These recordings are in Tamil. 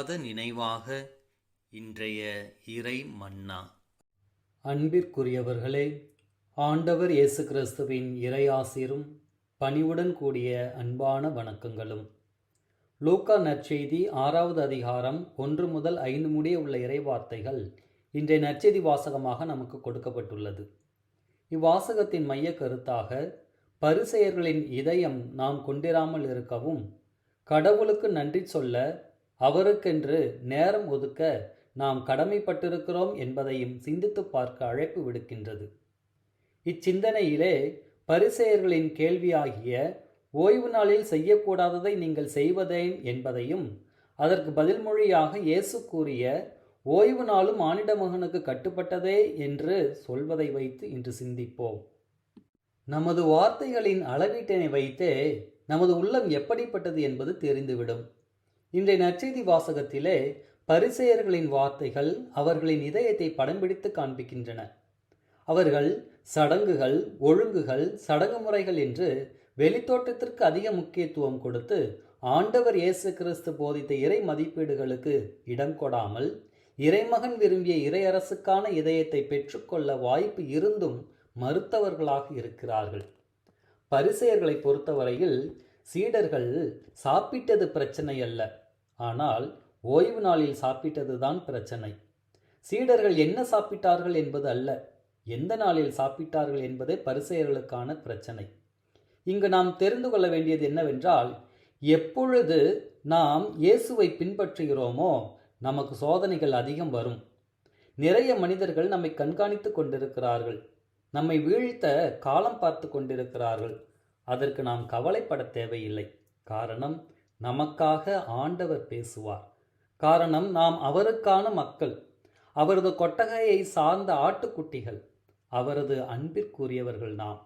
மறவாத நினைவாக இன்றைய இறை மன்னா. அன்பிற்குரியவர்களே, ஆண்டவர் இயேசு கிறிஸ்துவின் இறையாசிரும் பணிவுடன் கூடிய அன்பான வணக்கங்களும். லூக்கா நற்செய்தி 6வது அதிகாரம் 1 முதல் 5 முடிய உள்ள இறைவார்த்தைகள் இன்றைய நற்செய்தி வாசகமாக நமக்கு கொடுக்கப்பட்டுள்ளது. இவ்வாசகத்தின் மைய கருத்தாக பரிசேயர்களின் இதயம் நாம் கொண்டிராமல் இருக்கவும், கடவுளுக்கு நன்றி சொல்ல அவருக்கென்று நேரம் ஒதுக்க நாம் கடமைப்பட்டிருக்கிறோம் என்பதையும் சிந்தித்து பார்க்க அழைப்பு விடுக்கின்றது. இச்சிந்தனையிலே பரிசேயர்களின் கேள்வியாகிய ஓய்வு நாளில் செய்யக்கூடாததை நீங்கள் செய்வதேன் என்பதையும், அதற்கு பதில் மொழியாக இயேசு கூறிய ஓய்வு நாளும் மானிட மகனுக்கு கட்டுப்பட்டதே என்று சொல்வதை வைத்து இன்று சிந்திப்போம். நமது வார்த்தைகளின் அளவீட்டினை வைத்தே நமது உள்ளம் எப்படிப்பட்டது என்பது தெரிந்துவிடும். இன்றைய நற்செய்தி வாசகத்திலே பரிசேயர்களின் வார்த்தைகள் அவர்களின் இதயத்தை படம் பிடித்து காண்பிக்கின்றன. அவர்கள் சடங்குகள், ஒழுங்குகள், சடங்கு முறைகள் என்று வெளித்தோற்றத்திற்கு அதிக முக்கியத்துவம் கொடுத்து ஆண்டவர் இயேசு கிறிஸ்து போதித்த இறை மதிப்பீடுகளுக்கு இடம் கொடாமல், இறைமகன் விரும்பிய இறையரசுக்கான இதயத்தை பெற்றுக்கொள்ள வாய்ப்பு இருந்தும் மறுத்தவர்களாக இருக்கிறார்கள். பரிசேயர்களை பொறுத்தவரையில் சீடர்கள் சாப்பிட்டது பிரச்சனை அல்ல, ஆனால் ஓய்வு நாளில் சாப்பிட்டதுதான் பிரச்சனை. சீடர்கள் என்ன சாப்பிட்டார்கள் என்பது அல்ல, எந்த நாளில் சாப்பிட்டார்கள் என்பதே பரிசேயர்களுக்கான பிரச்சனை. இங்கு நாம் தெரிந்து கொள்ள வேண்டியது என்னவென்றால், எப்பொழுது நாம் இயேசுவை பின்பற்றுகிறோமோ நமக்கு சோதனைகள் அதிகம் வரும். நிறைய மனிதர்கள் நம்மை கண்காணித்து கொண்டிருக்கிறார்கள், நம்மை வீழ்த்த காலம் பார்த்து கொண்டிருக்கிறார்கள். அதற்கு நாம் கவலைப்பட தேவையில்லை. காரணம், நமக்காக ஆண்டவர் பேசுவார். காரணம், நாம் அவருக்கான மக்கள், அவரது கொட்டகையை சார்ந்த ஆட்டுக்குட்டிகள், அவரது அன்பிற்குரியவர்கள் நாம்.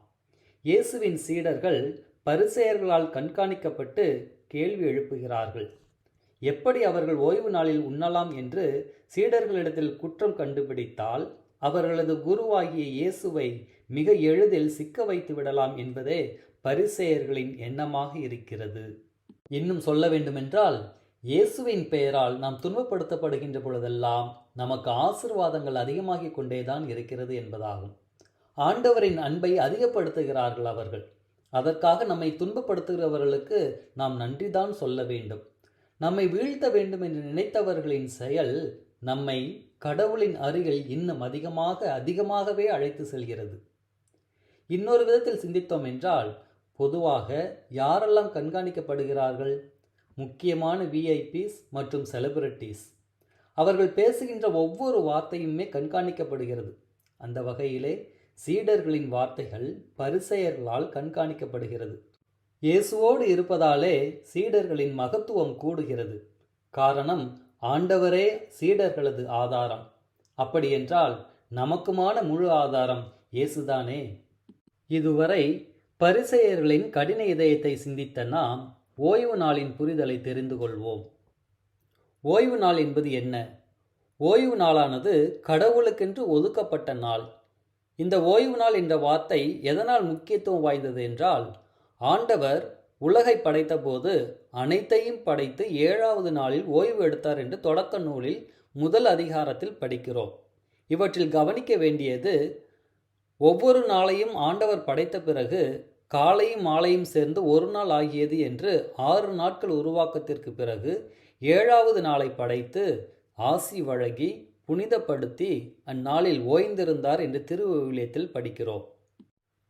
இயேசுவின் சீடர்கள் பரிசேயர்களால் கண்காணிக்கப்பட்டு கேள்வி எழுப்புகிறார்கள். எப்படி அவர்கள் ஓய்வு நாளில் உண்ணலாம் என்று சீடர்களிடத்தில் குற்றம் கண்டுபிடித்தால் அவர்களது குருவாகிய இயேசுவை மிக எளிதில் சிக்க வைத்து விடலாம் என்பதே பரிசேயர்களின் எண்ணமாக இருக்கிறது. இன்னும் சொல்ல வேண்டுமென்றால், இயேசுவின் பெயரால் நாம் துன்பப்படுத்தப்படுகின்ற பொழுதெல்லாம் நமக்கு ஆசீர்வாதங்கள் அதிகமாகிக் கொண்டேதான் இருக்கிறது என்பதாகும். ஆண்டவரின் அன்பை அதிகப்படுத்துகிறார்கள் அவர்கள். அதற்காக நம்மை துன்பப்படுத்துகிறவர்களுக்கு நாம் நன்றிதான் சொல்ல வேண்டும். நம்மை வீழ்த்த வேண்டும் என்று நினைத்தவர்களின் செயல் நம்மை கடவுளின் அருகில் இன்னும் அதிகமாகவே அழைத்து செல்கிறது. இன்னொரு விதத்தில் சிந்தித்தோம் என்றால், பொதுவாக யாரெல்லாம் கண்காணிக்கப்படுகிறார்கள்? முக்கியமான விஐபிஸ் மற்றும் செலிபிரிட்டிஸ். அவர்கள் பேசுகின்ற ஒவ்வொரு வார்த்தையுமே கண்காணிக்கப்படுகிறது. அந்த வகையிலே சீடர்களின் வார்த்தைகள் பரிசேயர்களால் கண்காணிக்கப்படுகிறது. இயேசுவோடு இருப்பதாலே சீடர்களின் மகத்துவம் கூடுகிறது. காரணம், ஆண்டவரே சீடர்களது ஆதாரம். அப்படியென்றால் நமக்குமான முழு ஆதாரம் இயேசுதானே. இதுவரை பரிசேயர்களின் கடின இதயத்தை சிந்தித்த நாம் ஓய்வு நாளின் புரிதலை தெரிந்து கொள்வோம். ஓய்வு நாள் என்பது என்ன? ஓய்வு நாளானது கடவுளுக்கென்று ஒதுக்கப்பட்ட நாள். இந்த ஓய்வு நாள் என்ற வார்த்தை எதனால் முக்கியத்துவம் வாய்ந்தது என்றால், ஆண்டவர் உலகை படைத்த போது அனைத்தையும் படைத்து 7வது நாளில் ஓய்வு எடுத்தார் என்று தொடக்க நூலில் முதல் அதிகாரத்தில் படிக்கிறோம். இவற்றில் கவனிக்க வேண்டியது, ஒவ்வொரு நாளையும் ஆண்டவர் படைத்த பிறகு காலையும் மாலையும் சேர்ந்து ஒரு நாள் ஆகியது என்று 6 நாட்கள் உருவாக்கத்திற்கு பிறகு 7வது நாளை படைத்து ஆசி வழங்கி புனிதப்படுத்தி அந்நாளில் ஓய்ந்திருந்தார் என்று திருவிவிலியத்தில் படிக்கிறோம்.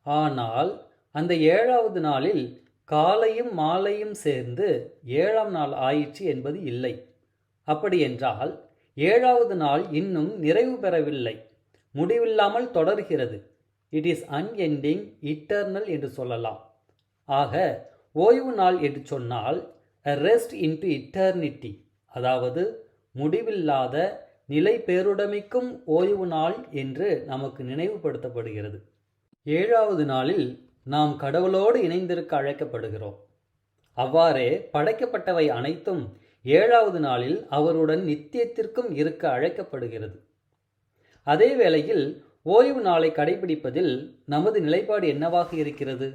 ஆனால் அந்த 7வது நாளில் காலையும் மாலையும் சேர்ந்து 7ஆம் நாள் ஆயிற்று என்பது இல்லை. அப்படியென்றால் 7வது நாள் இன்னும் நிறைவு பெறவில்லை, முடிவில்லாமல் தொடர்கிறது. இட் இஸ் அன்எண்டிங், இட்டர்னல் என்று சொல்லலாம். ஆக ஓய்வு நாள் என்று சொன்னால் a rest into eternity, அதாவது முடிவில்லாத நிலை பேருடைமைக்கும் ஓய்வு நாள் என்று நமக்கு நினைவுபடுத்தப்படுகிறது. 7வது நாளில் நாம் கடவுளோடு இணைந்திருக்க அழைக்கப்படுகிறோம். அவ்வாறே படைக்கப்பட்டவை அனைத்தும் 7வது நாளில் அவருடன் நித்தியத்திற்கும் இருக்க அழைக்கப்படுகிறது. அதே வேளையில் ஓய்வு நாளை கடைபிடிப்பதில் நமது நிலைப்பாடு என்னவாக இருக்கிறது?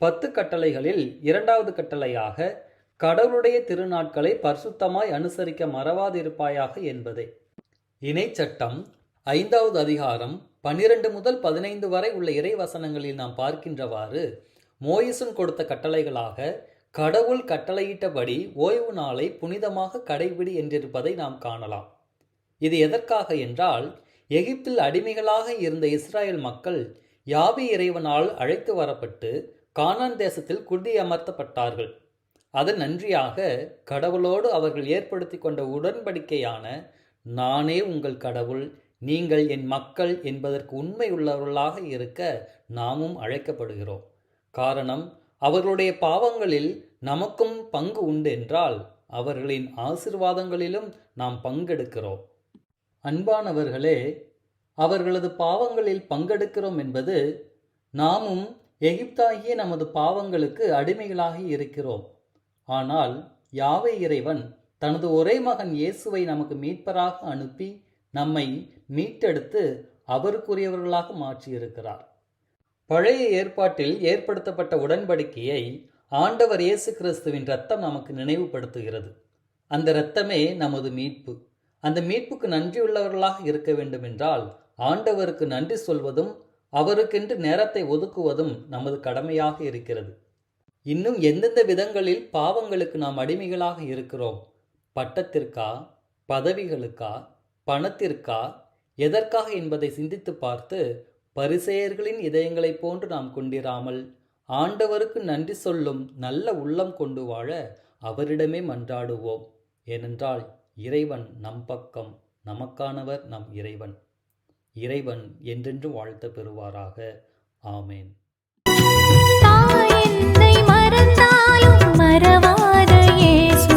10 கட்டளைகளில் 2வது கட்டளையாக கடவுளுடைய திருநாட்களை பரிசுத்தமாய் அனுசரிக்க மறவாதிருப்பாயாக என்பதே. இணைச்சட்டம் 5வது அதிகாரம் 12 முதல் 15 வரை உள்ள இறைவசனங்களில் நாம் பார்க்கின்றவாறு மோயிசன் கொடுத்த கட்டளைகளாக கடவுள் கட்டளையிட்டபடி ஓய்வு நாளை புனிதமாக கடைபிடி என்றிருப்பதை நாம் காணலாம். இது எதற்காக என்றால், எகிப்தில் அடிமைகளாக இருந்த இஸ்ராயல் மக்கள் யாவே இறைவனால் அழைத்து வரப்பட்டு கானான் தேசத்தில் குடியமர்த்தப்பட்டார்கள். அதன் நன்றியாக கடவுளோடு அவர்கள் ஏற்படுத்தி கொண்ட உடன்படிக்கையான நானே உங்கள் கடவுள், நீங்கள் என் மக்கள் என்பதற்கு உண்மை உள்ளவர்களாக இருக்க நாமும் அழைக்கப்படுகிறோம். காரணம், அவர்களுடைய பாவங்களில் நமக்கும் பங்கு உண்டு என்றால் அவர்களின் ஆசீர்வாதங்களிலும் நாம் பங்கெடுக்கிறோம். அன்பானவர்களே, அவர்களது பாவங்களில் பங்கெடுக்கிறோம் என்பது நாமும் எகிப்தாகிய நமது பாவங்களுக்கு அடிமைகளாகி இருக்கிறோம். ஆனால் யாவே இறைவன் தனது ஒரே மகன் இயேசுவை நமக்கு மீட்பராக அனுப்பி நம்மை மீட்டெடுத்து அவருக்குரியவர்களாக மாற்றியிருக்கிறார். பழைய ஏற்பாட்டில் ஏற்படுத்தப்பட்ட உடன்படிக்கையை ஆண்டவர் இயேசு கிறிஸ்துவின் இரத்தம் நமக்கு நினைவுபடுத்துகிறது. அந்த இரத்தமே நமது மீட்பு. அந்த மீட்புக்கு நன்றியுள்ளவர்களாக இருக்க வேண்டுமென்றால் ஆண்டவருக்கு நன்றி சொல்வதும் அவருக்கென்று நேரத்தை ஒதுக்குவதும் நமது கடமையாக இருக்கிறது. இன்னும் எந்தெந்த விதங்களில் பாவங்களுக்கு நாம் அடிமைகளாக இருக்கிறோம்? பட்டத்திற்கா, பதவிகளுக்கா, பணத்திற்கா, எதற்காக என்பதை சிந்தித்து பார்த்து பரிசேயர்களின் இதயங்களைப் போன்று நாம் கொண்டிராமல் ஆண்டவருக்கு நன்றி சொல்லும் நல்ல உள்ளம் கொண்டு வாழ அவரிடமே மன்றாடுவோம். ஏனென்றால் இறைவன் நம் பக்கம், நமக்கானவர் நம் இறைவன். இறைவன் என்றென்று வாழ்த்த பெறுவாராக. ஆமேன். தாய் என்னை மறந்தாலும் மறவாத இயேசு